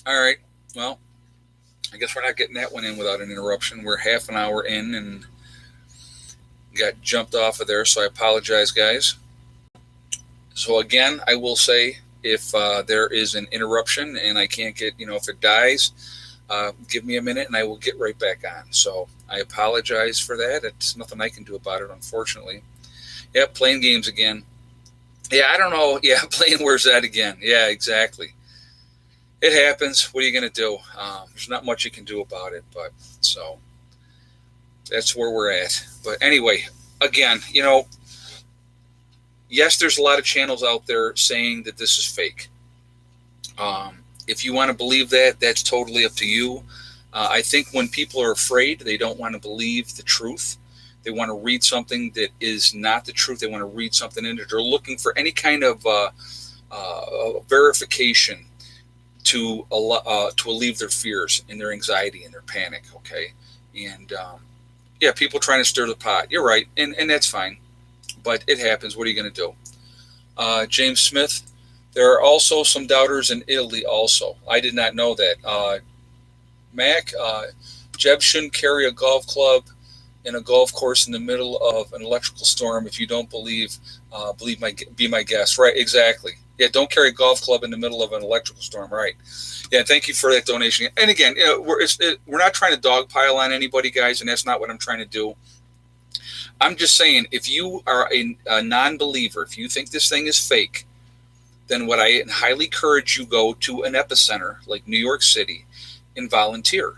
All right. Well, I guess we're not getting that one in without an interruption. We're half an hour in and got jumped off of there, so I apologize, guys. So again, I will say if there is an interruption and I can't get, if it dies, give me a minute and I will get right back on. So I apologize for that. It's nothing I can do about it, unfortunately. Yeah, playing games again. Yeah, I don't know. Yeah, playing Where's That again. Yeah, exactly. It happens. What are you going to do? There's not much you can do about it, but so that's where we're at. But anyway, again, yes, there's a lot of channels out there saying that this is fake. If you want to believe that, that's totally up to you. I think when people are afraid, they don't want to believe the truth. They want to read something that is not the truth. They want to read something in it. They're looking for any kind of verification to alleviate their fears and their anxiety and their panic. Okay, and yeah, people trying to stir the pot. You're right, and that's fine, but it happens. What are you going to do? James Smith. There are also some doubters in Italy. Also, I did not know that. Mac, Jeb shouldn't carry a golf club in a golf course in the middle of an electrical storm. If you don't be my guest. Right? Exactly. Yeah, don't carry a golf club in the middle of an electrical storm. Right. Yeah, thank you for that donation. And again, we're not trying to dogpile on anybody, guys, and that's not what I'm trying to do. I'm just saying, if you are a non-believer, if you think this thing is fake, then what I highly encourage you go to an epicenter like New York City and volunteer,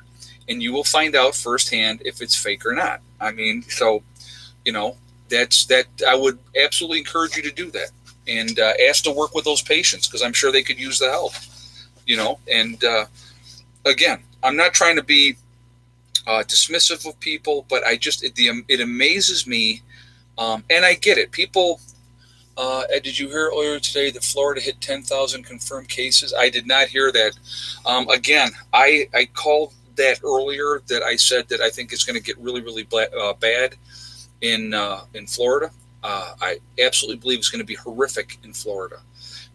and you will find out firsthand if it's fake or not. I mean, so that's that. I would absolutely encourage you to do that and ask to work with those patients because I'm sure they could use the help. And again, I'm not trying to be dismissive of people, but it amazes me, and I get it. People, Ed, did you hear earlier today that Florida hit 10,000 confirmed cases? I did not hear that. Again, I called that earlier. That I said that I think it's going to get really, really bad in Florida. I absolutely believe it's going to be horrific in Florida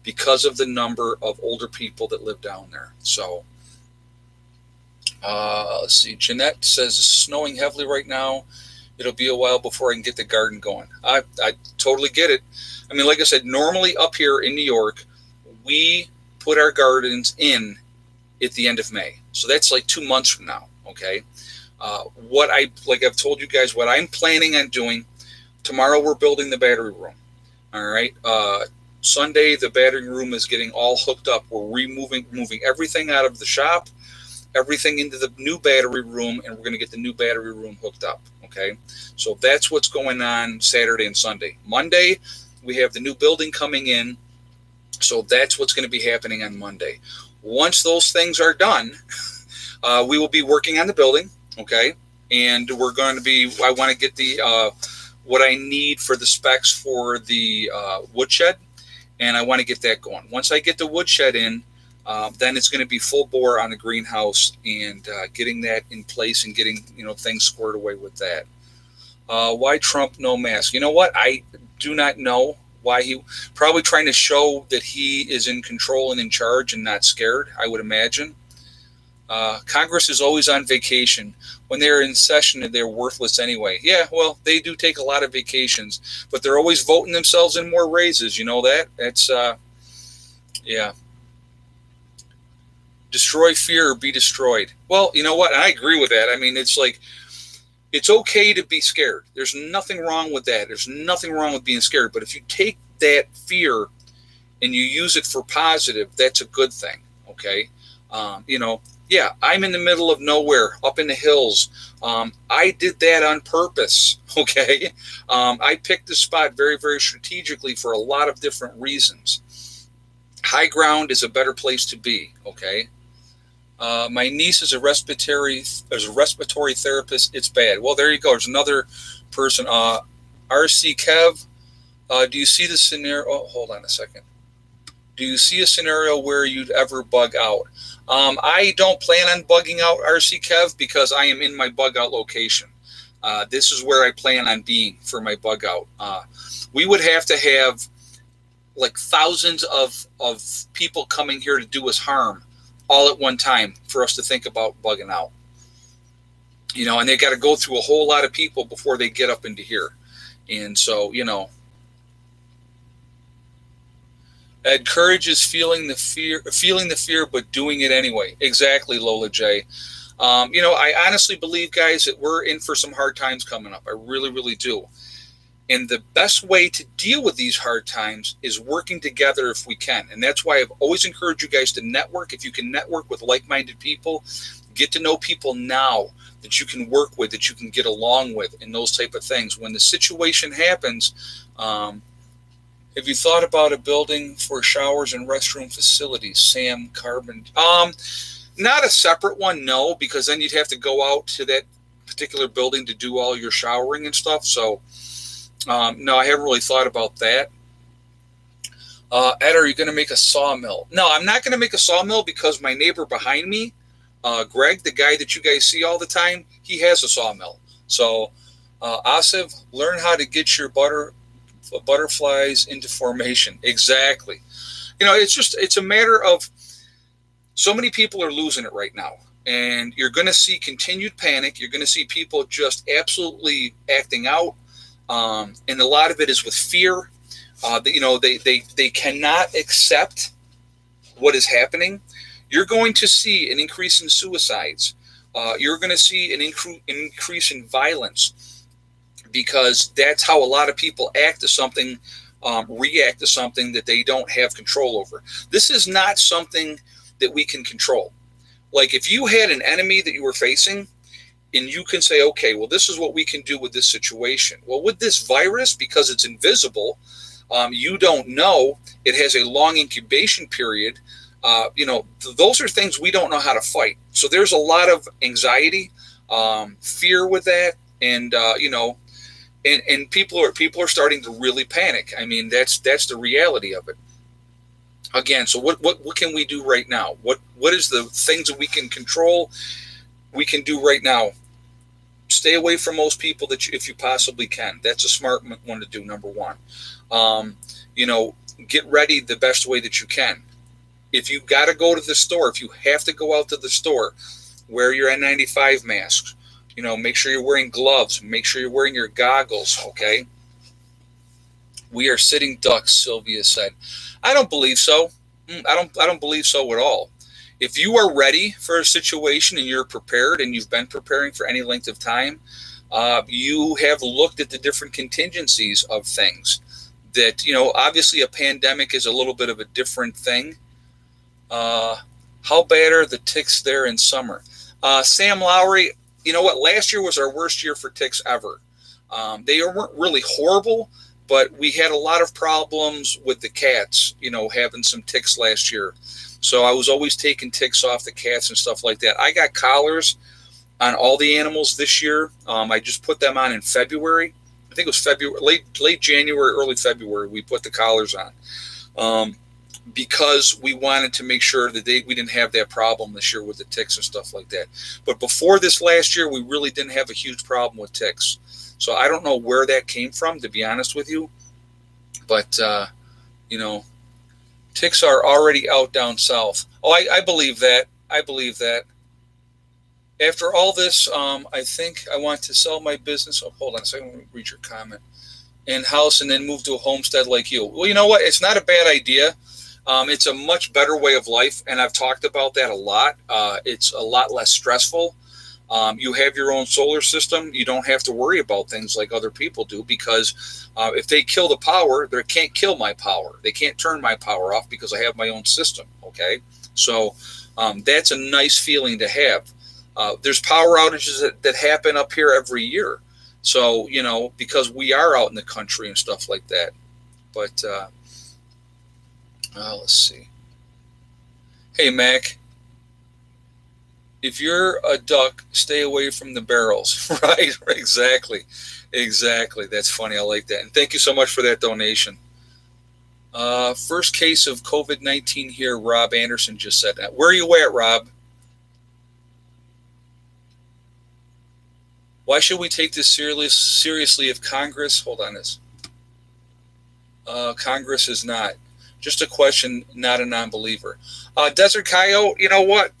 because of the number of older people that live down there. So. Let's see. Jeanette says it's snowing heavily right now. It'll be a while before I can get the garden going. I totally get it. I mean, like I said, normally up here in New York, we put our gardens in at the end of May. So that's like 2 months from now. Okay. Like I've told you guys, what I'm planning on doing tomorrow, we're building the battery room. All right. Sunday, the battery room is getting all hooked up. We're moving everything out of the shop, everything into the new battery room, and we're going to get the new battery room hooked up. Okay, so that's what's going on Saturday and Sunday. Monday, we have the new building coming in, so that's what's going to be happening on Monday. Once those things are done, we will be working on the building. Okay, and I want to get the what I need for the specs for the woodshed, and I want to get that going. Once I get the woodshed in, then it's going to be full bore on the greenhouse and getting that in place and getting things squared away with that. Why Trump no mask? You know what? I do not know why he probably trying to show that he is in control and in charge and not scared. I would imagine. Congress is always on vacation. When they're in session, they're worthless anyway. Yeah, well, they do take a lot of vacations, but they're always voting themselves in more raises. You know that? That's yeah. Destroy fear or be destroyed. Well, you know what? I agree with that. I mean, it's like, it's okay to be scared. There's nothing wrong with that. There's nothing wrong with being scared. But if you take that fear and you use it for positive, that's a good thing. Okay. Yeah, I'm in the middle of nowhere, up in the hills. I did that on purpose. Okay. I picked the spot very, very strategically for a lot of different reasons. High ground is a better place to be. Okay. My niece is a respiratory therapist. It's bad. Well, there you go. There's another person. RC Kev, do you see the scenario? Oh, hold on a second. Do you see a scenario where you'd ever bug out? I don't plan on bugging out, RC Kev, because I am in my bug out location. This is where I plan on being for my bug out. We would have to have like thousands of people coming here to do us harm all at one time for us to think about bugging out. And they got to go through a whole lot of people before they get up into here. And so, courage is feeling the fear, but doing it anyway. Exactly, Lola J. I honestly believe, guys, that we're in for some hard times coming up. I really, really do. And the best way to deal with these hard times is working together if we can. And that's why I've always encouraged you guys to network. If you can network with like-minded people, get to know people now that you can work with, that you can get along with, and those type of things. When the situation happens, have you thought about a building for showers and restroom facilities? Sam Carbon. Not a separate one, no, because then you'd have to go out to that particular building to do all your showering and stuff. So, no, I haven't really thought about that. Ed, are you going to make a sawmill? No, I'm not going to make a sawmill because my neighbor behind me, Greg, the guy that you guys see all the time, he has a sawmill. So, Asif, learn how to get your butterflies into formation. Exactly. It's a matter of, so many people are losing it right now. And you're going to see continued panic. You're going to see people just absolutely acting out. And a lot of it is with fear. They cannot accept what is happening. You're going to see an increase in suicides. You're going to see an increase in violence, because that's how a lot of people act to something, react to something that they don't have control over. This is not something that we can control. Like, if you had an enemy that you were facing, and you can say, okay, well, this is what we can do with this situation. Well, with this virus, because it's invisible, you don't know, it has a long incubation period. Those are things we don't know how to fight. So there's a lot of anxiety, fear with that, and and people are starting to really panic. I mean, that's the reality of it. Again, so what can we do right now? What is the things that we can control? We can do right now. Stay away from most people if you possibly can. That's a smart one to do. Number one, get ready the best way that you can. If you got to go to the store, if you have to go out to the store, wear your N95 masks. Make sure you're wearing gloves. Make sure you're wearing your goggles. Okay. We are sitting ducks, Sylvia said. I don't believe so. I don't believe so at all. If you are ready for a situation and you're prepared, and you've been preparing for any length of time, you have looked at the different contingencies of things. That, obviously a pandemic is a little bit of a different thing. How bad are the ticks there in summer? Sam Lowry, you know what? Last year was our worst year for ticks ever. They weren't really horrible, but we had a lot of problems with the cats, having some ticks last year. So I was always taking ticks off the cats and stuff like that. I got collars on all the animals this year. I just put them on in February. I think it was February, late January, early February, we put the collars on. Because we wanted to make sure that we didn't have that problem this year with the ticks and stuff like that. But before this last year, we really didn't have a huge problem with ticks. So I don't know where that came from, to be honest with you. But, ticks are already out down south. Oh, I believe that. I believe that. After all this, I think I want to sell my business. Oh, hold on a second. Let me read your comment. In-house and then move to a homestead like you. Well, you know what? It's not a bad idea. It's a much better way of life, and I've talked about that a lot. It's a lot less stressful. You have your own solar system. You don't have to worry about things like other people do, because if they kill the power, they can't kill my power. They can't turn my power off because I have my own system, okay? So that's a nice feeling to have. There's power outages that happen up here every year. So, because we are out in the country and stuff like that. But let's see. Hey, Mac. If you're a duck, stay away from the barrels. Right? Exactly. That's funny. I like that. And thank you so much for that donation. First case of COVID-19 here, Rob Anderson just said that. Where are you at, Rob? Why should we take this seriously if Congress, hold on this, Congress is not. Just a question, not a non-believer. Desert Coyote, you know what?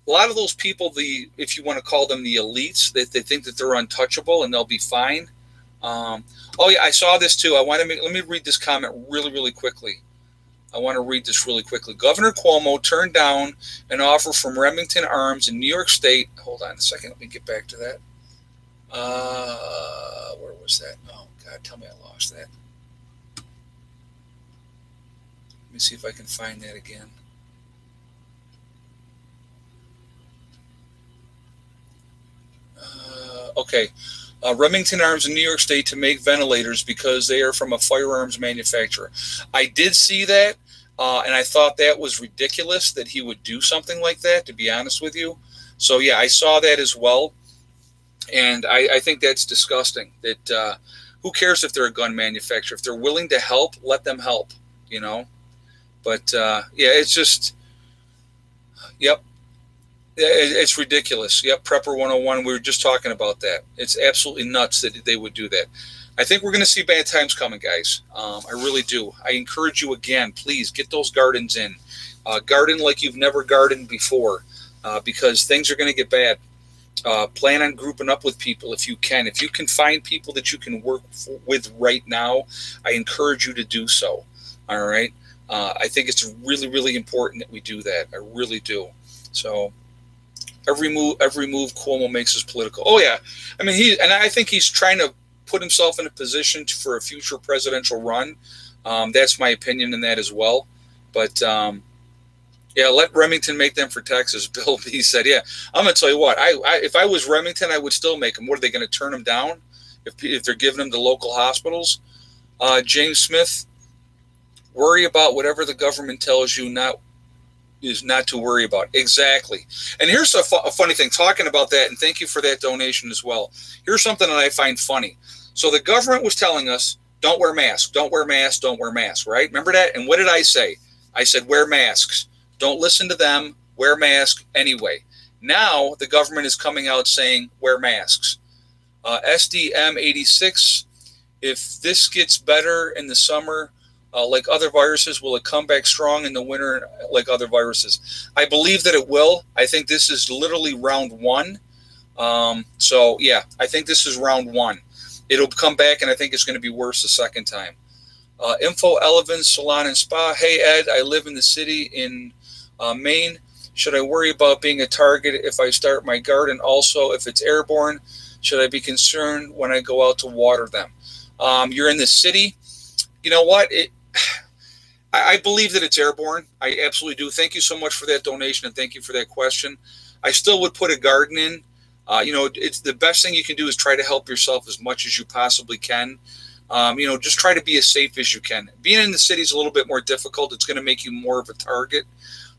A lot of those people, if you want to call them the elites, they think that they're untouchable and they'll be fine. Oh yeah, I saw this too. Let me read this comment really, really quickly. I want to read this really quickly. Governor Cuomo turned down an offer from Remington Arms in New York State. Hold on a second. Let me get back to that. Where was that? Oh, God, tell me I lost that. Let me see if I can find that again. Okay. Remington Arms in New York State to make ventilators because they are from a firearms manufacturer. I did see that, and I thought that was ridiculous that he would do something like that, to be honest with you. So, yeah, I saw that as well, and I think that's disgusting. That who cares if they're a gun manufacturer? If they're willing to help, let them help, you know. But, yeah, it's just, yep. It's ridiculous. Yep, Prepper 101. We were just talking about that. It's absolutely nuts that they would do that. I think we're going to see bad times coming, guys. I really do. I encourage you again, please get those gardens in. Garden like you've never gardened before, because things are going to get bad. Plan on grouping up with people if you can. If you can find people that you can work with right now, I encourage you to do so. All right. I think it's really, really important that we do that. I really do. So. Every move Cuomo makes is political. Oh yeah, I mean I think he's trying to put himself in a position for a future presidential run. That's my opinion in that as well. But yeah, let Remington make them for Texas. Bill B said, "Yeah, I'm gonna tell you what. If I was Remington, I would still make them. What are they going to turn them down if they're giving them to local hospitals?" James Smith, worry about whatever the government tells you, not to worry about. Exactly. And here's a funny thing, talking about that, and thank you for that donation as well. Here's something that I find funny. So the government was telling us, don't wear masks, don't wear masks, don't wear masks, right? Remember that? And what did I say? I said, wear masks. Don't listen to them. Wear masks anyway. Now the government is coming out saying, wear masks. SDM 86, if this gets better in the summer, like other viruses, will it come back strong in the winter like other viruses? I believe that it will. I think this is literally round one. So, yeah, I think this is round one. It'll come back, and I think it's going to be worse the second time. Info Elevens Salon and Spa. Hey, Ed, I live in the city in Maine. Should I worry about being a target if I start my garden? Also, if it's airborne, should I be concerned when I go out to water them? You're in the city. You know what? I believe that it's airborne. I absolutely do. Thank you so much for that donation, and thank you for that question. I still would put a garden in. It's the best thing you can do is try to help yourself as much as you possibly can. Just try to be as safe as you can. Being in the city is a little bit more difficult. It's going to make you more of a target.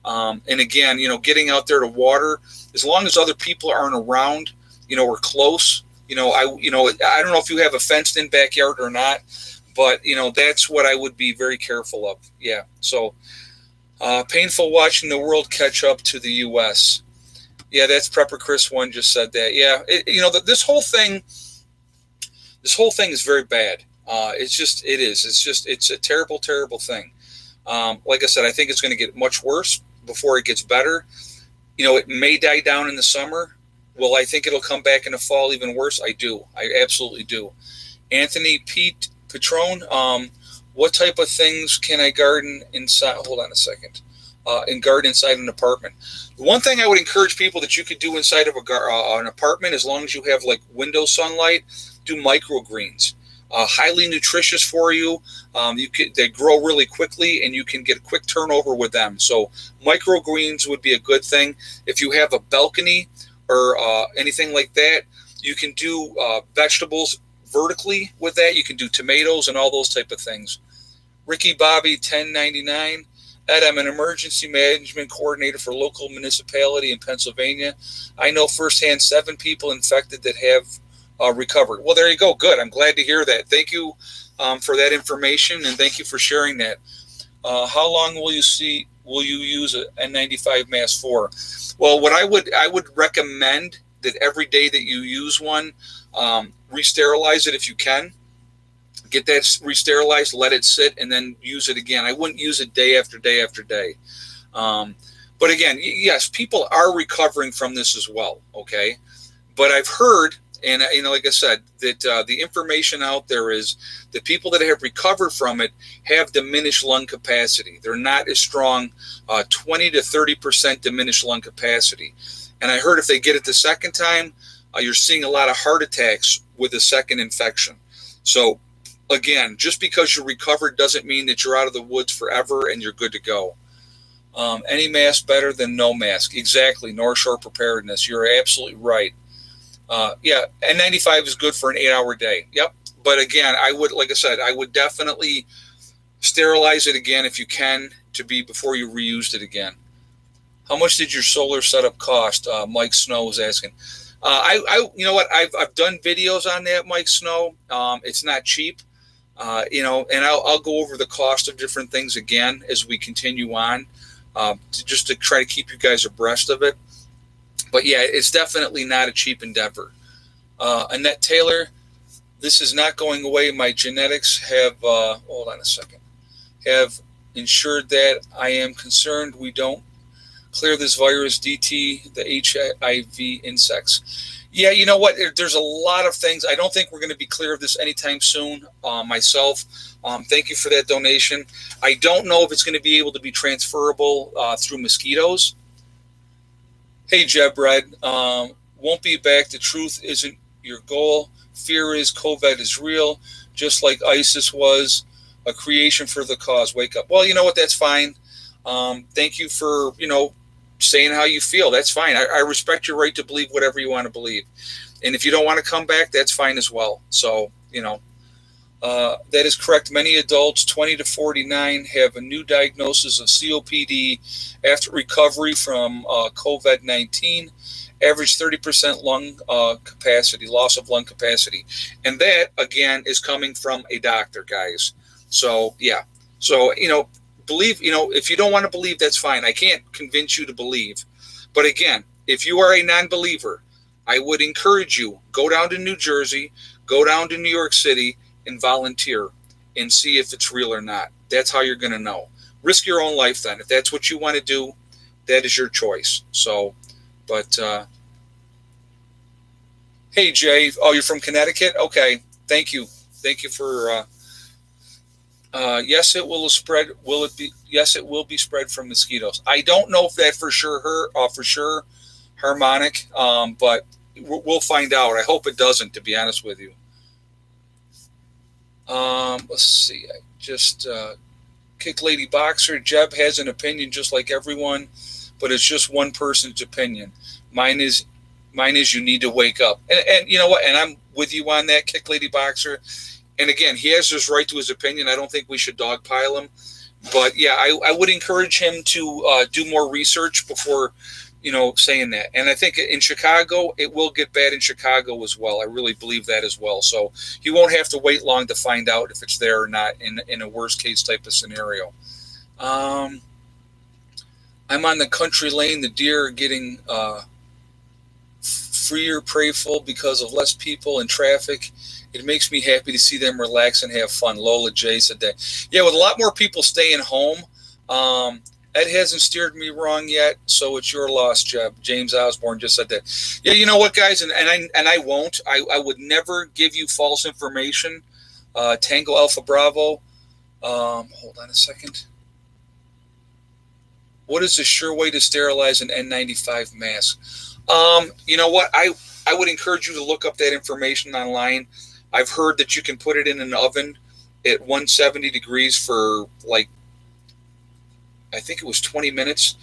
And again, getting out there to water, as long as other people aren't around, or close, I don't know if you have a fenced in backyard or not, but, that's what I would be very careful of. Yeah. So painful watching the world catch up to the U.S. Yeah, that's Prepper Chris 1 just said that. Yeah. This whole thing is very bad. It's a terrible, terrible thing. Like I said, I think it's going to get much worse before it gets better. It may die down in the summer. Well, I think it'll come back in the fall even worse. I do. I absolutely do. Anthony Pete Patron, what type of things can I garden inside? Hold on a second. And garden inside an apartment. The one thing I would encourage people that you could do inside of an apartment, as long as you have like window sunlight, do microgreens. Highly nutritious for you. They grow really quickly, and you can get quick turnover with them. So microgreens would be a good thing. If you have a balcony or anything like that, you can do vegetables vertically with that. You can do tomatoes and all those type of things. Ricky Bobby 1099. Ed, I'm an emergency management coordinator for a local municipality in Pennsylvania. I know firsthand 7 people infected that have recovered. Well, there you go. Good. I'm glad to hear that. Thank you for that information, and thank you for sharing that. How long will you use an N95 mask for? Well, what I would recommend that every day that you use one, re-sterilize it if you can. Get that re-sterilized, let it sit, and then use it again. I wouldn't use it day after day after day. But again, yes, people are recovering from this as well. Okay, but I've heard, and like I said, that the information out there is the people that have recovered from it have diminished lung capacity. They're not as strong, 20 to 30% diminished lung capacity. And I heard if they get it the second time, you're seeing a lot of heart attacks with the second infection. So again, just because you're recovered doesn't mean that you're out of the woods forever and you're good to go. Any mask better than no mask? Exactly. North Shore preparedness. You're absolutely right. Yeah, N95 is good for an 8-hour day. Yep. But again, like I said, I would definitely sterilize it again if you can before you reused it again. How much did your solar setup cost? Mike Snow was asking. You know what? I've done videos on that, Mike Snow. It's not cheap. And I'll go over the cost of different things again as we continue on, just to try to keep you guys abreast of it. But yeah, it's definitely not a cheap endeavor. Annette Taylor, this is not going away. My genetics have, hold on a second, have ensured that. I am concerned we don't clear this virus, DT, the HIV insects. Yeah, you know what? There's a lot of things. I don't think we're going to be clear of this anytime soon. Myself, thank you for that donation. I don't know if it's going to be able to be transferable through mosquitoes. Hey, Jeb Red, won't be back. The truth isn't your goal. Fear is COVID is real, just like ISIS was a creation for the cause. Wake up. Well, you know what? That's fine. Thank you for, saying how you feel. That's fine. I respect your right to believe whatever you want to believe. And if you don't want to come back, that's fine as well. So, that is correct. Many adults, 20 to 49, have a new diagnosis of COPD after recovery from COVID-19. Average 30% lung capacity, loss of lung capacity. And that, again, is coming from a doctor, guys. So, yeah. So, believe, if you don't want to believe, that's fine. I can't convince you to believe. But again, if you are a non-believer, I would encourage you, go down to New Jersey, go down to New York City, and volunteer and see if it's real or not. That's how you're going to know. Risk your own life then. If that's what you want to do, that is your choice. So, but, hey, Jay. Oh, you're from Connecticut? Okay. Thank you. Thank you for, yes, it will spread. Will it be? Yes, it will be spread from mosquitoes. I don't know if that for sure, harmonic, but we'll find out. I hope it doesn't, to be honest with you. Let's see. I just Kick Lady Boxer. Jeb has an opinion just like everyone, but it's just one person's opinion. Mine is you need to wake up. And you know what? And I'm with you on that, Kick Lady Boxer. And again, he has his right to his opinion. I don't think we should dogpile him. But yeah, I would encourage him to do more research before, saying that. And I think in Chicago, it will get bad in Chicago as well. I really believe that as well. So he won't have to wait long to find out if it's there or not in a worst case type of scenario. I'm on the country lane. The deer are getting freer, prayful because of less people and traffic. It makes me happy to see them relax and have fun. Lola J said that. Yeah, with a lot more people staying home, Ed hasn't steered me wrong yet, so it's your loss, Jeb. James Osborne just said that. Yeah, you know what, guys, and I won't. I would never give you false information. Tango Alpha Bravo. Hold on a second. What is the sure way to sterilize an N95 mask? You know what? I would encourage you to look up that information online. I've heard that you can put it in an oven at 170 degrees for I think it was 20 minutes,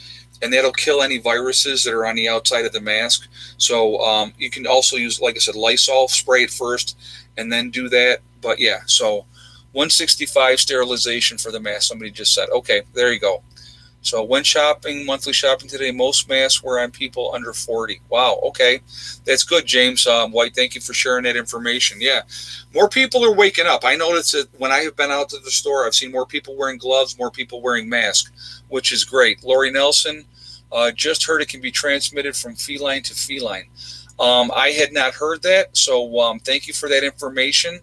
and that'll kill any viruses that are on the outside of the mask. So you can also use, like I said, Lysol, spray it first, and then do that. But yeah, so 165 sterilization for the mask. Somebody just said, okay, there you go. So when shopping, monthly shopping today, most masks were on people under 40. Wow, okay. That's good, James White. Thank you for sharing that information. Yeah, more people are waking up. I noticed that when I have been out to the store, I've seen more people wearing gloves, more people wearing masks, which is great. Lori Nelson, just heard it can be transmitted from feline to feline. I had not heard that, so thank you for that information.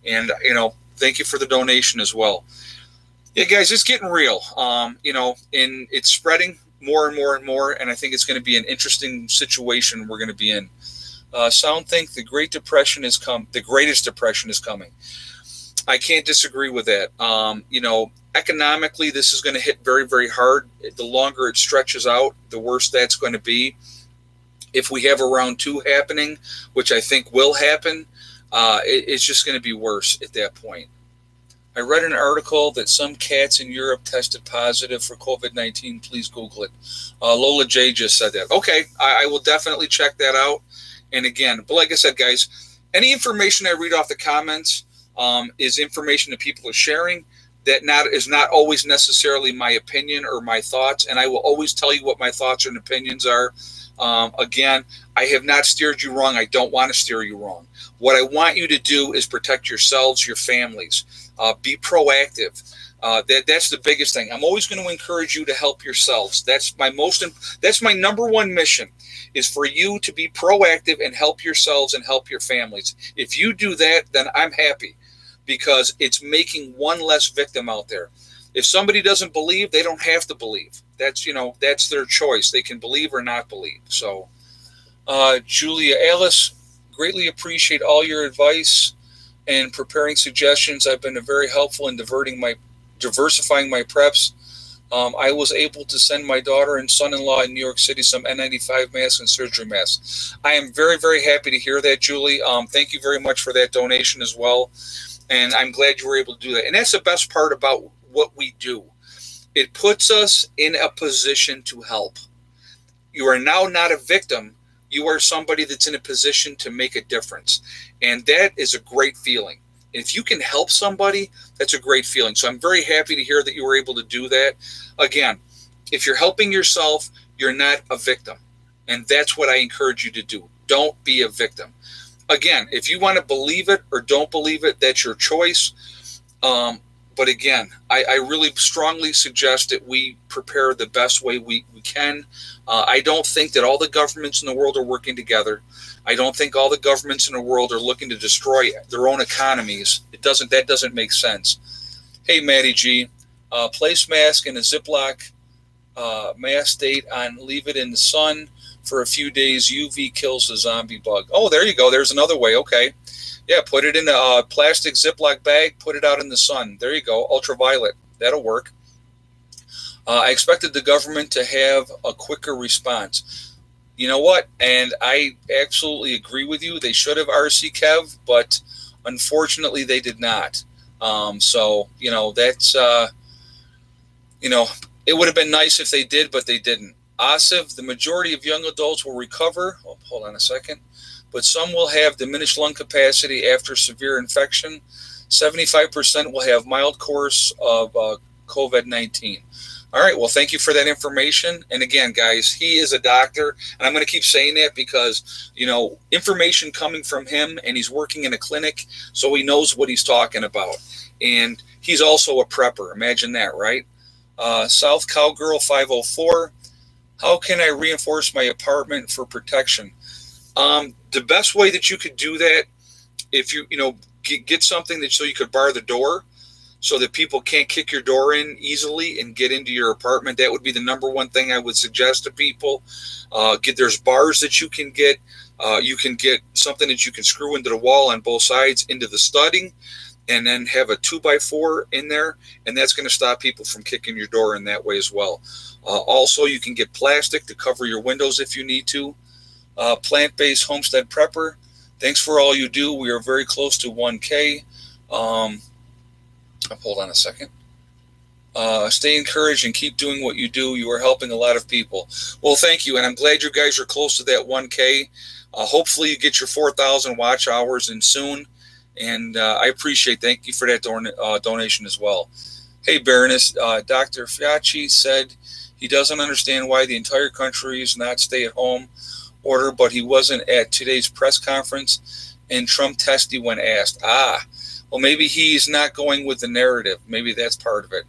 And, Thank you for the donation as well. Yeah, guys, it's getting real. And it's spreading more and more and more, and I think it's going to be an interesting situation we're going to be in. Sound think the Great Depression is come. The greatest depression is coming. I can't disagree with that. Economically, this is going to hit very, very hard. The longer it stretches out, the worse that's going to be. If we have a round two happening, which I think will happen, it's just going to be worse at that point. I read an article that some cats in Europe tested positive for COVID-19. Please Google it. Lola J just said that. Okay, I will definitely check that out. And again, but like I said, guys, any information I read off the comments is information that people are sharing. That is not always necessarily my opinion or my thoughts, and I will always tell you what my thoughts and opinions are. Again, I have not steered you wrong. I don't want to steer you wrong. What I want you to do is protect yourselves, your families. Be proactive. That's the biggest thing. I'm always going to encourage you to help yourselves. That's my number one mission, is for you to be proactive and help yourselves and help your families. If you do that, then I'm happy, because it's making one less victim out there. If somebody doesn't believe, they don't have to believe. That's their choice. They can believe or not believe. So, Julia Alice, greatly appreciate all your advice and preparing suggestions. I've been very helpful in diversifying my preps. I was able to send my daughter and son-in-law in New York City some N95 masks and surgery masks. I am very, very happy to hear that, Julie. Thank you very much for that donation as well. And I'm glad you were able to do that. And that's the best part about what we do. It puts us in a position to help. You are now not a victim. You are somebody that's in a position to make a difference. And that is a great feeling. If you can help somebody, that's a great feeling. So I'm very happy to hear that you were able to do that. Again, if you're helping yourself, you're not a victim. And that's what I encourage you to do. Don't be a victim. Again, if you want to believe it or don't believe it, that's your choice. But again, I really strongly suggest that we prepare the best way we can. I don't think that all the governments in the world are working together. I don't think all the governments in the world are looking to destroy their own economies. That doesn't make sense. Hey, Maddie G, place mask in a Ziploc mask state on, leave it in the sun for a few days. UV kills the zombie bug. Oh, there you go. There's another way. Okay. Yeah, put it in a plastic Ziploc bag, put it out in the sun. There you go. Ultraviolet. That'll work. I expected the government to have a quicker response. You know what? And I absolutely agree with you. They should have, RC Kev, but unfortunately they did not. That's, it would have been nice if they did, but they didn't. Asif, the majority of young adults will recover. Oh, hold on a second. But some will have diminished lung capacity after severe infection. 75% will have mild course of COVID-19. All right, well, thank you for that information. And again, guys, he is a doctor, and I'm going to keep saying that because, information coming from him, and he's working in a clinic, so he knows what he's talking about. And he's also a prepper. Imagine that, right? South Cowgirl 504, how can I reinforce my apartment for protection? The best way that you could do that, if you get something so you could bar the door so that people can't kick your door in easily and get into your apartment. That would be the number one thing I would suggest to people. There's bars that you can get. You can get something that you can screw into the wall on both sides into the studding, and then have a 2x4 in there, and that's going to stop people from kicking your door in that way as well. Also, you can get plastic to cover your windows if you need to. Plant-based Homestead Prepper, thanks for all you do. We are very close to 1K. Hold on a second. Stay encouraged and keep doing what you do. You are helping a lot of people. Well, thank you, and I'm glad you guys are close to that 1K. Hopefully you get your 4,000 watch hours in soon, and I appreciate. Thank you for that donation as well. Hey, Baroness, Dr. Fiacci said he doesn't understand why the entire country is not stay-at-home order, but he wasn't at today's press conference, and Trump tested when asked. Well, maybe he's not going with the narrative. Maybe that's part of it.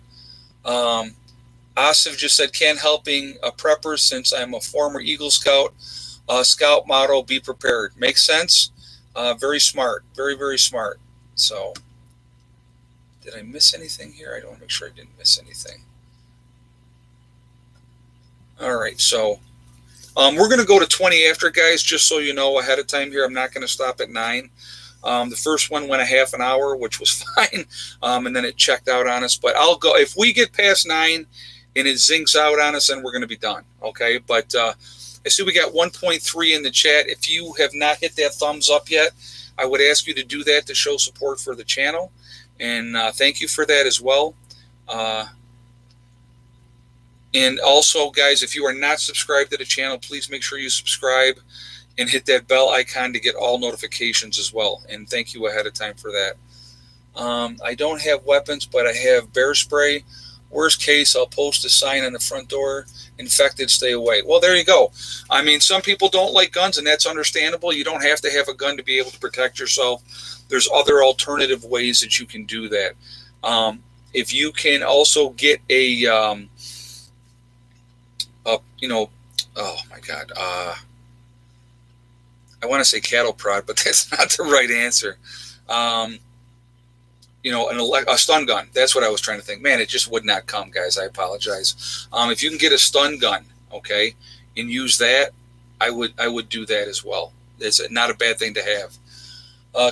Asif just said, can't helping a prepper since I'm a former Eagle Scout. Scout motto, be prepared. Makes sense. Very smart. Very, very smart. So, Did I miss anything here? I don't want to make sure I didn't miss anything. All right, so we're going to go to 20 after, guys, just so you know ahead of time here. I'm not going to stop at 9. The first one went a half an hour, which was fine, and then it checked out on us. But I'll go if we get past 9 and it zincs out on us, then we're going to be done. Okay, but I see we got 1.3 in the chat. If you have not hit that thumbs up yet, I would ask you to do that to show support for the channel, and thank you for that as well. And also, guys, if you are not subscribed to the channel, please make sure you subscribe and hit that bell icon to get all notifications as well. And thank you ahead of time for that. I don't have weapons, but I have bear spray. Worst case, I'll post a sign on the front door, infected, stay away. Well, there you go. I mean, some people don't like guns, and that's understandable. You don't have to have a gun to be able to protect yourself. There's other alternative ways that you can do that. If you can also get a, oh my God, I want to say cattle prod, but that's not the right answer. A stun gun. That's what I was trying to think. Man, it just would not come, guys. I apologize. If you can get a stun gun, okay, and use that, I would do that as well. It's not a bad thing to have.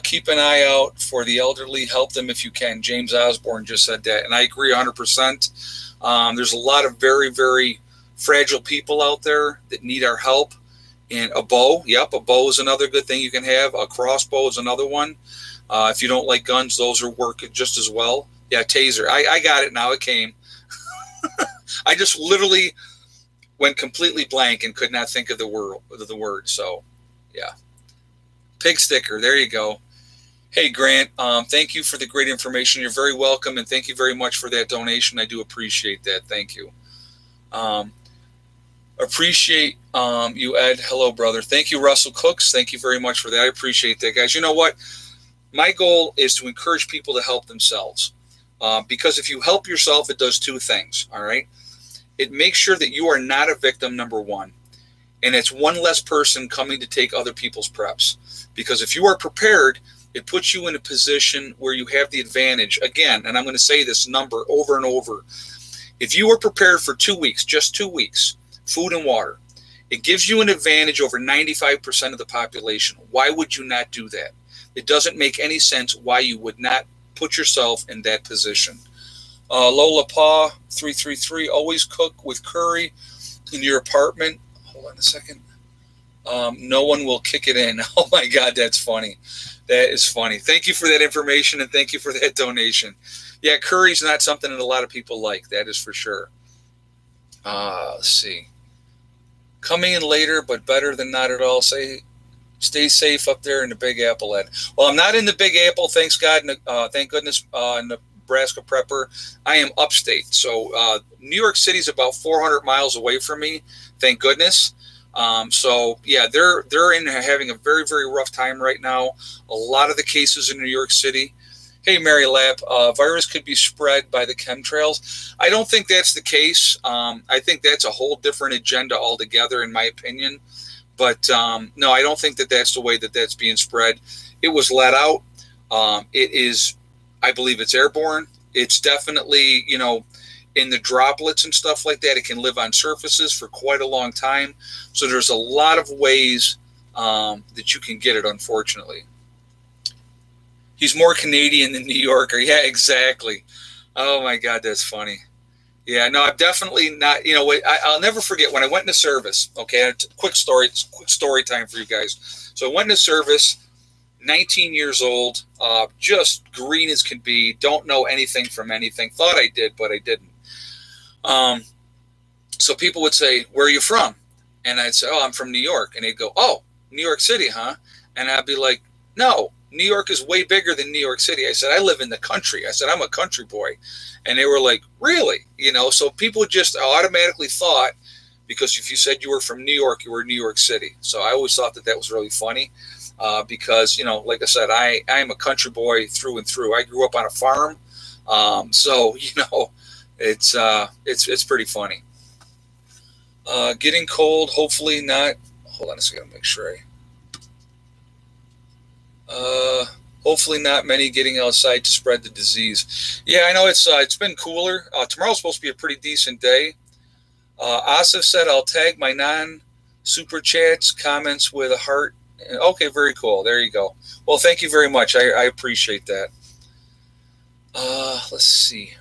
Keep an eye out for the elderly. Help them if you can. James Osborne just said that, and I agree 100%. There's a lot of very, very fragile people out there that need our help. And a bow, yep, a bow is another good thing you can have. A crossbow is another one. If you don't like guns, those are work just as well. Yeah, taser. I got it now. It came. I just literally went completely blank and could not think of the word. So, yeah. Pig sticker. There you go. Hey, Grant. Thank you for the great information. You're very welcome, and thank you very much for that donation. I do appreciate that. Thank you. Appreciate you, Ed. Hello, brother. Thank you, Russell Cooks. Thank you very much for that. I appreciate that, guys. You know what? My goal is to encourage people to help themselves, because if you help yourself, it does two things, all right? It makes sure that you are not a victim, number one, and it's one less person coming to take other people's preps, because if you are prepared, it puts you in a position where you have the advantage. Again, and I'm going to say this number over and over, if you are prepared for 2 weeks, just 2 weeks, food and water, it gives you an advantage over 95% of the population. Why would you not do that? It doesn't make any sense why you would not put yourself in that position. Lola Pa 333, always cook with curry in your apartment. Hold on a second. No one will kick it in. Oh my God, that's funny. That is funny. Thank you for that information, and thank you for that donation. Yeah, curry's not something that a lot of people like. That is for sure. Let's see. Coming in later, but better than not at all. Stay safe up there in the Big Apple, Ed. Well, I'm not in the Big Apple, thanks God. Thank goodness, Nebraska Prepper. I am upstate. So New York City is about 400 miles away from me, thank goodness. So, yeah, they're having a very, very rough time right now. A lot of the cases in New York City. Hey, Mary Lab, virus could be spread by the chemtrails. I don't think that's the case. I think that's a whole different agenda altogether, in my opinion. But no, I don't think that that's the way that that's being spread. It was let out. It is, I believe it's airborne. It's definitely, in the droplets and stuff like that. It can live on surfaces for quite a long time. So there's a lot of ways that you can get it, unfortunately. He's more Canadian than New Yorker. Yeah, exactly. Oh, my God, that's funny. Yeah, no, I'm definitely not. I'll never forget when I went into service. Okay, quick story time for you guys. So I went into service, 19 years old, just green as can be. Don't know anything from anything. Thought I did, but I didn't. So people would say, "Where are you from?" And I'd say, "Oh, I'm from New York." And they'd go, "Oh, New York City, huh?" And I'd be like, "No, New York is way bigger than New York City." I said, "I live in the country." I said, "I'm a country boy." And they were like, "Really?" So people just automatically thought, because if you said you were from New York, you were New York City. So I always thought that was really funny, because, like I said, I am a country boy through and through. I grew up on a farm. So, it's pretty funny. Getting cold, hopefully not. Hold on a second, make sure Hopefully, not many getting outside to spread the disease. Yeah, I know it's been cooler. Tomorrow's supposed to be a pretty decent day. Asif said, "I'll tag my non-super chats comments with a heart." Okay, very cool. There you go. Well, thank you very much. I appreciate that. Let's see.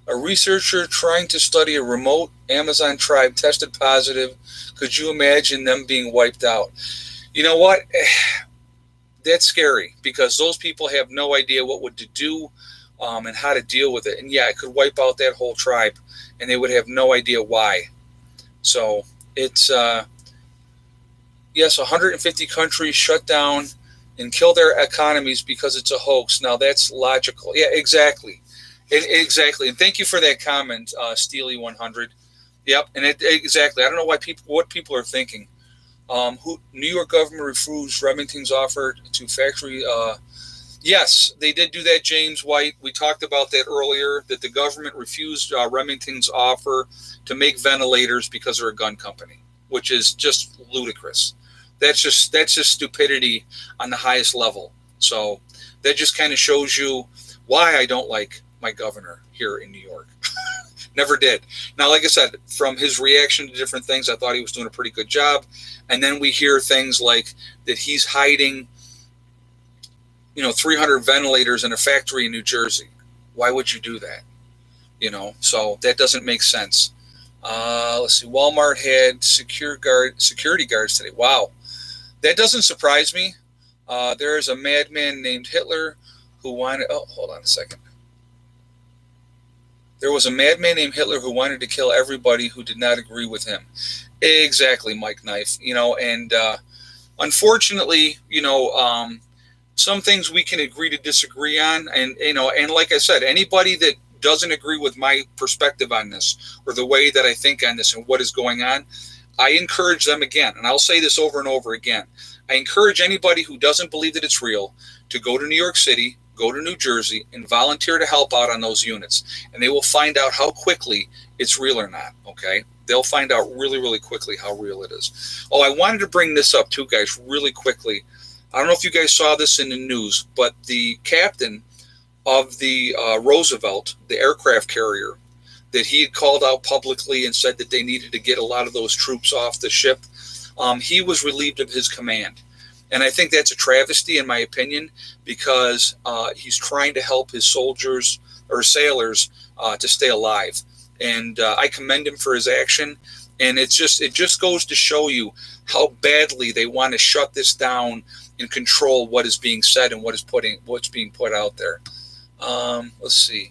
A researcher trying to study a remote Amazon tribe tested positive. Could you imagine them being wiped out? You know what? That's scary because those people have no idea what to do and how to deal with it. And yeah, it could wipe out that whole tribe and they would have no idea why. So it's, yes, 150 countries shut down and kill their economies because it's a hoax. Now that's logical. Yeah, exactly. Exactly. And thank you for that comment, Steely100. Yep. And exactly. I don't know what people are thinking. New York government refused Remington's offer to factory. Yes, they did do that, James White. We talked about that earlier, that the government refused Remington's offer to make ventilators because they're a gun company, which is just ludicrous. That's just stupidity on the highest level. So that just kind of shows you why I don't like my governor here in New York. Never did. Now, like I said, from his reaction to different things, I thought he was doing a pretty good job. And then we hear things like that he's hiding, 300 ventilators in a factory in New Jersey. Why would you do that? So that doesn't make sense. Let's see. Walmart had security guards today. Wow. That doesn't surprise me. There is a madman named Hitler who wanted, hold on a second. There was a madman named Hitler who wanted to kill everybody who did not agree with him. Exactly, Mike Knife. And unfortunately, some things we can agree to disagree on. And like I said, anybody that doesn't agree with my perspective on this or the way that I think on this and what is going on, I encourage them again. And I'll say this over and over again. I encourage anybody who doesn't believe that it's real to go to New York City, go to New Jersey, and volunteer to help out on those units. And they will find out how quickly it's real or not, okay? They'll find out really, really quickly how real it is. Oh, I wanted to bring this up too, guys, really quickly. I don't know if you guys saw this in the news, but the captain of the Roosevelt, the aircraft carrier, that he had called out publicly and said that they needed to get a lot of those troops off the ship, he was relieved of his command. And I think that's a travesty, in my opinion, because he's trying to help his soldiers or sailors to stay alive. And I commend him for his action. And it just goes to show you how badly they want to shut this down and control what is being said and what's being put out there. Let's see.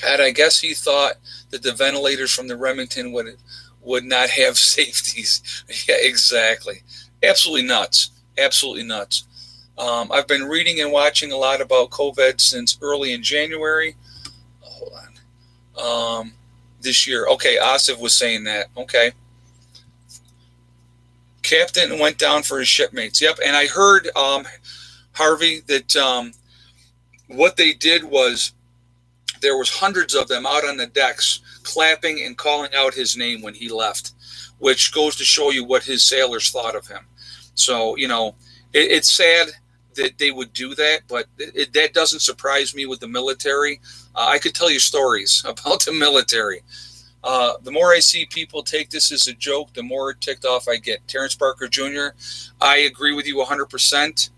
And I guess he thought that the ventilators from the Remington would not have safeties. Yeah, exactly. Absolutely nuts. Absolutely nuts. I've been reading and watching a lot about COVID since early in January. Hold on. This year. Okay, Asif was saying that. Okay. Captain went down for his shipmates. Yep, and I heard, Harvey, that what they did was there was hundreds of them out on the decks clapping and calling out his name when he left, which goes to show you what his sailors thought of him. So, it's sad that they would do that, but that doesn't surprise me with the military. I could tell you stories about the military. The more I see people take this as a joke, the more ticked off I get. Terrence Parker Jr., I agree with you 100%.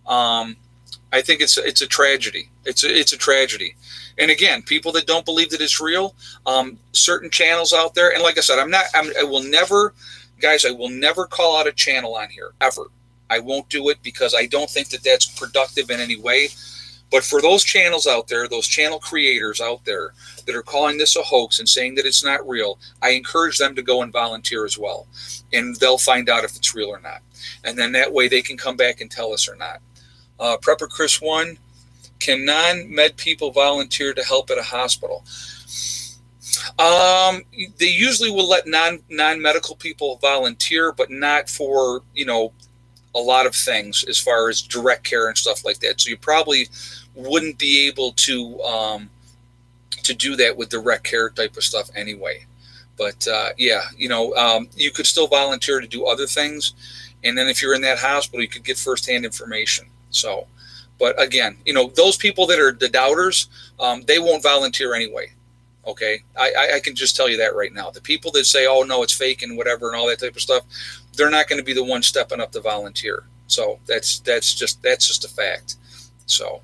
I think it's a tragedy. It's a tragedy. And again, people that don't believe that it's real, certain channels out there, and like I said, I will never call out a channel on here, ever. I won't do it because I don't think that that's productive in any way. But for those channels out there, those channel creators out there that are calling this a hoax and saying that it's not real, I encourage them to go and volunteer as well. And they'll find out if it's real or not. And then that way they can come back and tell us or not. Prepper Chris 1, can non-med people volunteer to help at a hospital? They usually will let non-medical people volunteer, but not for, a lot of things as far as direct care and stuff like that. So you probably wouldn't be able to do that with direct care type of stuff anyway. But you could still volunteer to do other things. And then if you're in that hospital, you could get firsthand information. So, but again, those people that are the doubters, they won't volunteer anyway. Okay, I can just tell you that right now. The people that say, "Oh no, it's fake" and whatever and all that type of stuff, they're not going to be the ones stepping up to volunteer. So that's just a fact. So,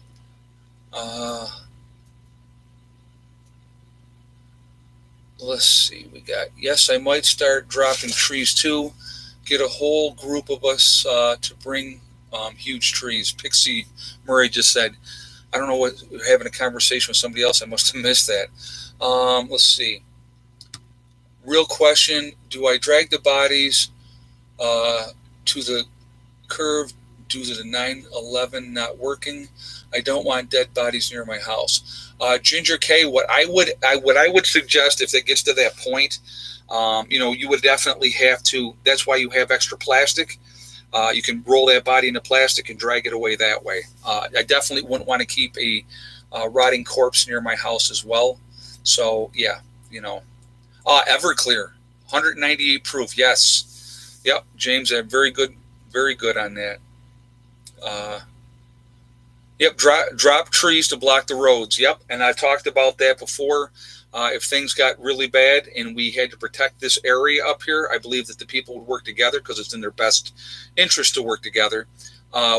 let's see. We got, yes, I might start dropping trees too. Get a whole group of us to bring huge trees. Pixie Murray just said, I don't know what, having a conversation with somebody else. I must have missed that. Let's see. Real question. Do I drag the bodies to the curve due to the 9/11 not working? I don't want dead bodies near my house. Ginger K, what I would suggest if it gets to that point, you would definitely have to. That's why you have extra plastic. You can roll that body into plastic and drag it away that way. I definitely wouldn't want to keep a rotting corpse near my house as well. So yeah, Everclear, 198 proof. Yes, yep, James, very good on that. Yep, drop trees to block the roads. Yep, and I've talked about that before. If things got really bad and we had to protect this area up here, I believe that the people would work together because it's in their best interest to work together.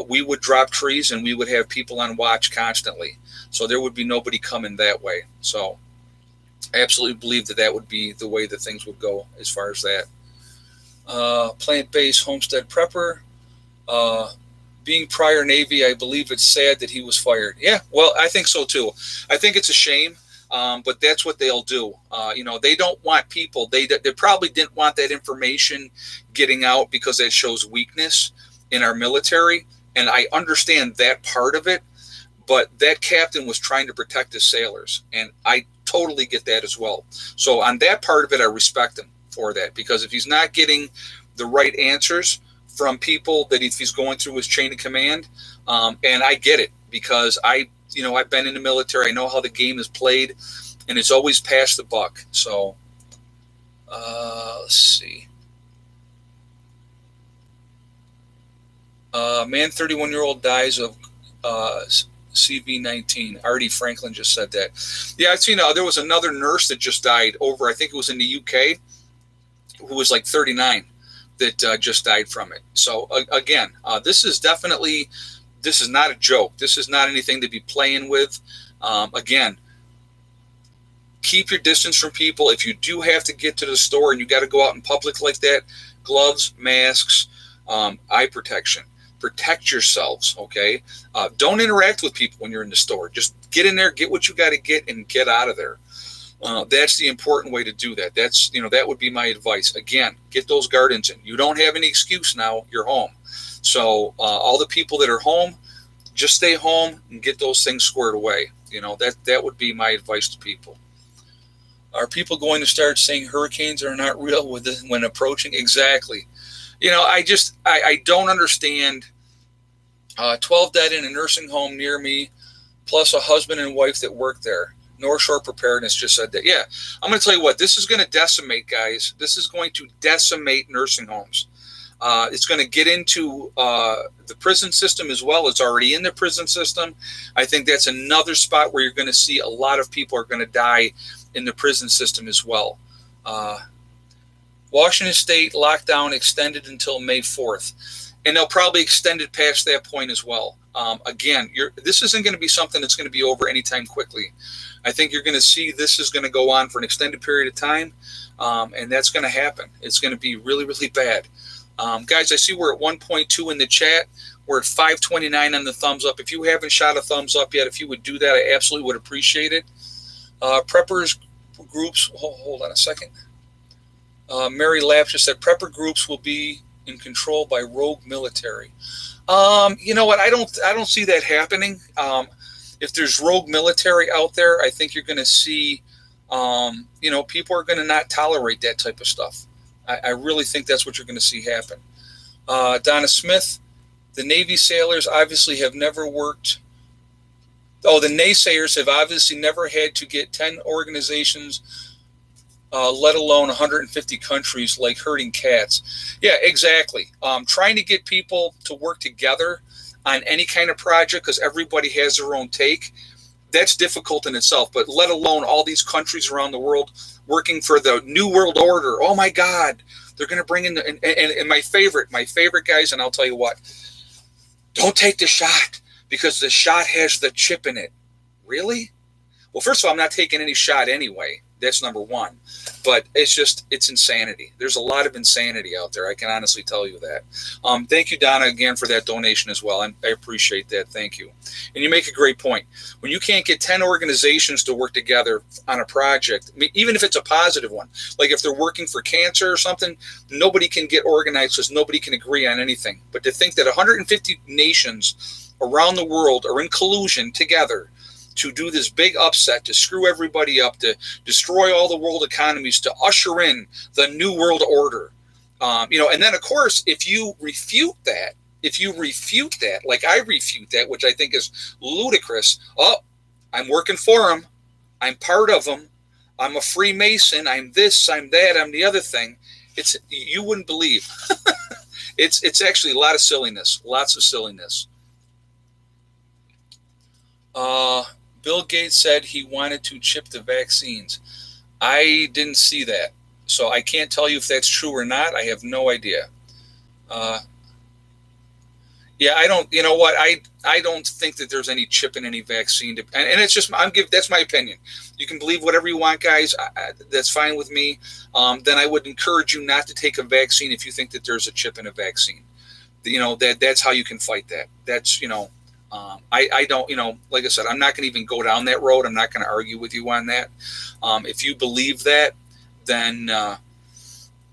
We would drop trees and we would have people on watch constantly. So there would be nobody coming that way. So I absolutely believe that would be the way that things would go as far as that. Plant-based homestead prepper. Being prior Navy, I believe it's sad that he was fired. Yeah, well, I think so too. I think it's a shame. But that's what they'll do. They don't want people. They probably didn't want that information getting out because that shows weakness in our military. And I understand that part of it. But that captain was trying to protect his sailors. And I totally get that as well. So on that part of it, I respect him for that. Because if he's not getting the right answers from people that if he's going through his chain of command, and I get it because I've been in the military. I know how the game is played, and it's always pass the buck. So, let's see. Man, 31-year-old dies of CV-19. Artie Franklin just said that. Yeah, I've seen. There was another nurse that just died over. I think it was in the UK, who was like 39, that just died from it. So again, this is not a joke. This is not anything to be playing with. Again, keep your distance from people. If you do have to get to the store and you got to go out in public like that, gloves, masks, eye protection. Protect yourselves, okay? Don't interact with people when you're in the store. Just get in there, get what you got to get, and get out of there. That's the important way to do that. That would be my advice. Again, get those gardens in. You don't have any excuse now. You're home. So all the people that are home, just stay home and get those things squared away. That would be my advice to people. Are people going to start saying hurricanes are not real when approaching? Exactly. I don't understand. 12 dead in a nursing home near me, plus a husband and wife that work there. North Shore Preparedness just said that. Yeah, I'm going to tell you what, this is going to decimate, guys. This is going to decimate nursing homes. It's going to get into the prison system as well. It's already in the prison system. I think that's another spot where you're going to see a lot of people are going to die in the prison system as well. Washington State lockdown extended until May 4th. And they'll probably extend it past that point as well. Again, this isn't going to be something that's going to be over anytime quickly. I think you're going to see this is going to go on for an extended period of time, and that's going to happen. It's going to be really, really bad. Guys, I see we're at 1.2 in the chat. We're at 529 on the thumbs up. If you haven't shot a thumbs up yet, if you would do that, I absolutely would appreciate it. Preppers groups, hold on a second. Mary Lapp just said prepper groups will be in control by rogue military. You know what? I don't see that happening. If there's rogue military out there, I think you're going to see, people are going to not tolerate that type of stuff. I really think that's what you're going to see happen. Donna Smith, the Navy sailors obviously have never worked. Oh, the naysayers have obviously never had to get 10 organizations let alone 150 countries, like herding cats. Yeah, exactly. Trying to get people to work together on any kind of project because everybody has their own take. That's difficult in itself, but let alone all these countries around the world working for the New World Order. Oh my God, they're going to bring in and my favorite guys, and I'll tell you what, don't take the shot because the shot has the chip in it. Really? Well, first of all, I'm not taking any shot anyway. That's number one. But it's insanity. There's a lot of insanity out there. I can honestly tell you that. Thank you, Donna, again for that donation as well. I appreciate that. Thank you. And you make a great point. When you can't get 10 organizations to work together on a project, I mean, even if it's a positive one, like if they're working for cancer or something, nobody can get organized because nobody can agree on anything. But to think that 150 nations around the world are in collusion together to do this big upset, to screw everybody up, to destroy all the world economies, to usher in the New World Order. And then, of course, if you refute that, like I refute that, which I think is ludicrous, I'm working for them, I'm part of them, I'm a Freemason, I'm this, I'm that, I'm the other thing. You wouldn't believe. It's actually a lot of silliness, lots of silliness. Bill Gates said he wanted to chip the vaccines. I didn't see that, so I can't tell you if that's true or not. I have no idea. Yeah, I don't. You know what? I don't think that there's any chip in any vaccine. And it's just that's my opinion. You can believe whatever you want, guys. That's fine with me. Then I would encourage you not to take a vaccine if you think that there's a chip in a vaccine. That's how you can fight that. That's I don't, like I said, I'm not going to even go down that road. I'm not going to argue with you on that. If you believe that, then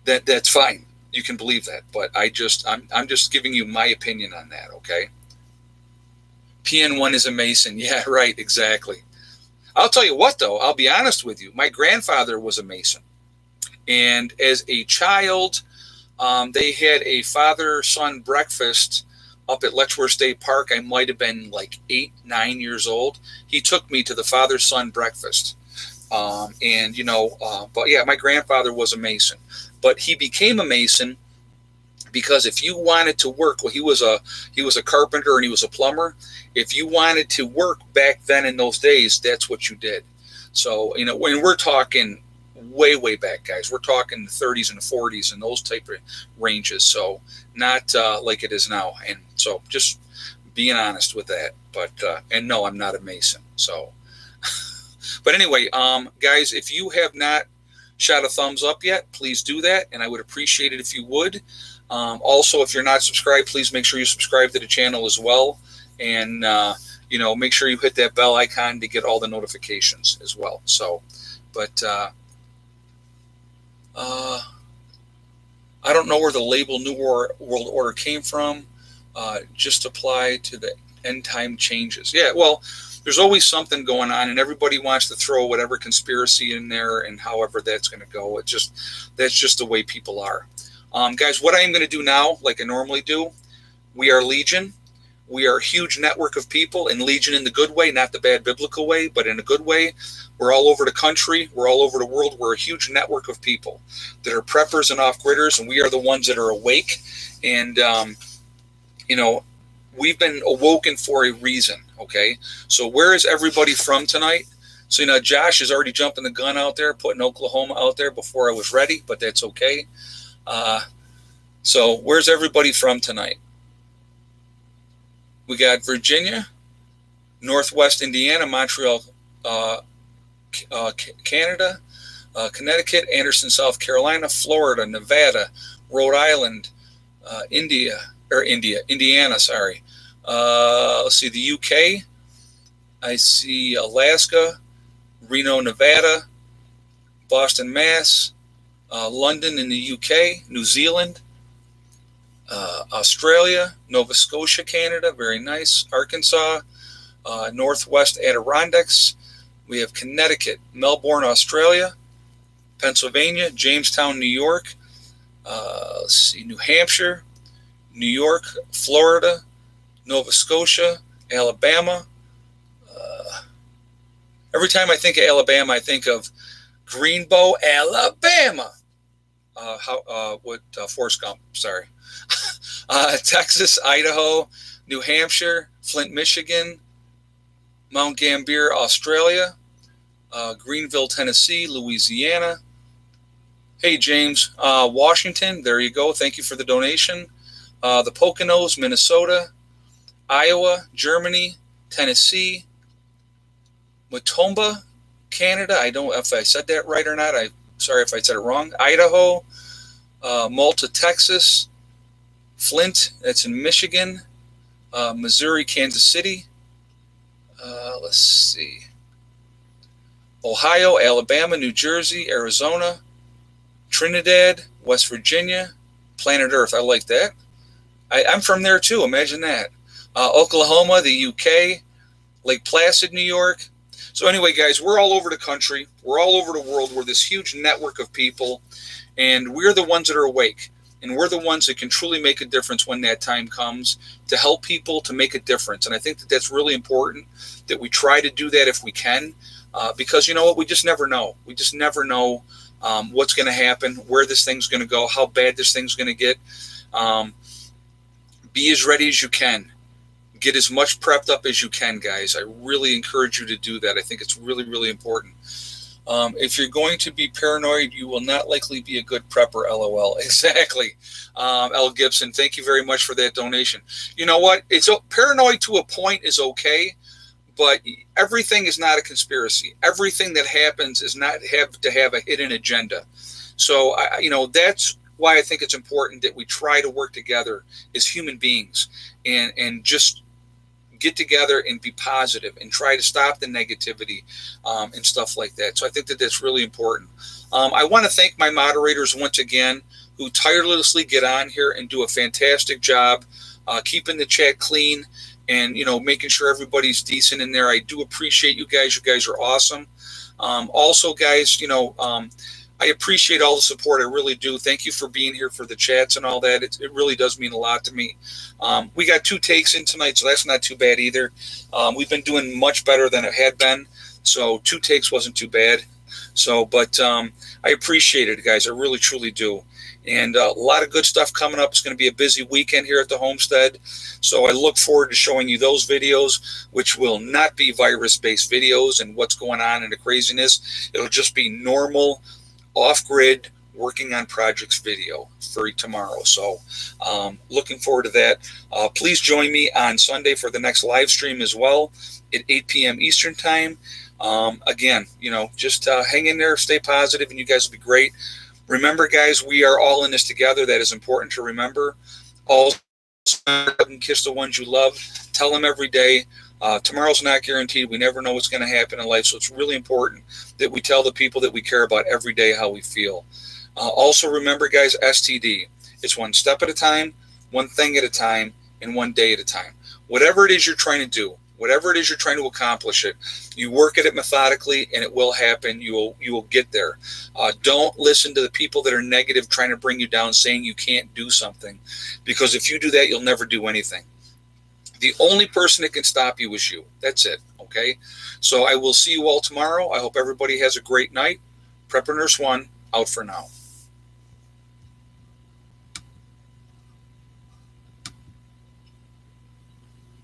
that's fine. You can believe that. But I'm just giving you my opinion on that. Okay. PN1 is a Mason. Yeah, right. Exactly. I'll tell you what, though, I'll be honest with you. My grandfather was a Mason. And as a child, they had a father-son breakfast up at Letchworth State Park. I might have been like 8, 9 years old. He took me to the father-son breakfast. But yeah, my grandfather was a Mason. But he became a Mason because if you wanted to work, well, he was a carpenter and he was a plumber. If you wanted to work back then in those days, that's what you did. So, when we're talking way back, guys, we're talking the 30s and the 40s and those type of ranges. So not like it is now. And so just being honest with that. But and no, I'm not a Mason. So, but anyway, guys, if you have not shot a thumbs up yet, please do that, and I would appreciate it if you would. Also, if you're not subscribed, please make sure you subscribe to the channel as well, and make sure you hit that bell icon to get all the notifications as well. So, but I don't know where the label New World Order came from. Just apply to the end time changes. Yeah, well, there's always something going on, and everybody wants to throw whatever conspiracy in there, and however that's going to go. That's just the way people are. Guys, what I am going to do now, like I normally do, we are Legion. We are a huge network of people, and Legion in the good way, not the bad biblical way, but in a good way. We're all over the country. We're all over the world. We're a huge network of people that are preppers and off-gridders, and we are the ones that are awake. And, we've been awoken for a reason, okay? So where is everybody from tonight? So, Josh is already jumping the gun out there, putting Oklahoma out there before I was ready, but that's okay. So where's everybody from tonight? We got Virginia, Northwest Indiana, Montreal, Canada, Connecticut, Anderson, South Carolina, Florida, Nevada, Rhode Island, Indiana, sorry. Let's see, the UK. I see Alaska, Reno, Nevada, Boston, Mass, London in the UK, New Zealand, Australia, Nova Scotia, Canada, very nice, Arkansas, Northwest Adirondacks. We have Connecticut, Melbourne, Australia, Pennsylvania, Jamestown, New York. Let's see, New Hampshire, New York, Florida, Nova Scotia, Alabama. Every time I think of Alabama, I think of Greenbow, Alabama. Forrest Gump, sorry. Texas, Idaho, New Hampshire, Flint, Michigan, Mount Gambier, Australia, Greenville, Tennessee, Louisiana. Hey, James, Washington, there you go. Thank you for the donation. The Poconos, Minnesota, Iowa, Germany, Tennessee, Matomba, Canada. I don't know if I said that right or not. I'm sorry if I said it wrong. Idaho, Malta, Texas, Flint, that's in Michigan, Missouri, Kansas City. Let's see. Ohio, Alabama, New Jersey, Arizona, Trinidad, West Virginia, Planet Earth. I like that. I'm from there too. Imagine that. Oklahoma, the UK, Lake Placid, New York. So anyway, guys, we're all over the country. We're all over the world. We're this huge network of people, and we're the ones that are awake. And we're the ones that can truly make a difference when that time comes to help people to make a difference. And I think that that's really important that we try to do that if we can, because you know what? We just never know. We just never know what's going to happen, where this thing's going to go, how bad this thing's going to get. Be as ready as you can. Get as much prepped up as you can, guys. I really encourage you to do that. I think it's really, really important. If you're going to be paranoid, you will not likely be a good prepper, LOL. Exactly. L. Gibson, thank you very much for that donation. You know what? It's paranoid to a point is okay, but everything is not a conspiracy. Everything that happens is not have to have a hidden agenda. So, that's why I think it's important that we try to work together as human beings and just get together and be positive and try to stop the negativity and stuff like that. So I think that that's really important. I want to thank my moderators once again who tirelessly get on here and do a fantastic job keeping the chat clean and, making sure everybody's decent in there. I do appreciate you guys. You guys are awesome. Also, guys, I appreciate all the support. I really do. Thank you for being here for the chats and all that. It really does mean a lot to me. We got 2 takes in tonight, so that's not too bad either. We've been doing much better than it had been, so 2 takes wasn't too bad. So, but I appreciate it, guys. I really, truly do. And a lot of good stuff coming up. It's going to be a busy weekend here at the Homestead. So I look forward to showing you those videos, which will not be virus-based videos and what's going on and the craziness. It'll just be normal, off-grid, working on projects video for tomorrow. So looking forward to that. Please join me on Sunday for the next live stream as well at 8 p.m. Eastern time. Again, just hang in there, stay positive, and you guys will be great. Remember, guys, we are all in this together. That is important to remember. Also, kiss the ones you love. Tell them every day. Tomorrow's not guaranteed. We never know what's going to happen in life. So it's really important that we tell the people that we care about every day how we feel. Also, remember, guys, STD. It's one step at a time, one thing at a time, and one day at a time. Whatever it is you're trying to do, whatever it is you're trying to accomplish it, you work at it methodically and it will happen. You will get there. Don't listen to the people that are negative trying to bring you down saying you can't do something, because if you do that, you'll never do anything. The only person that can stop you is you. That's it. Okay. So I will see you all tomorrow. I hope everybody has a great night. Prepper Nurse 1 out for now.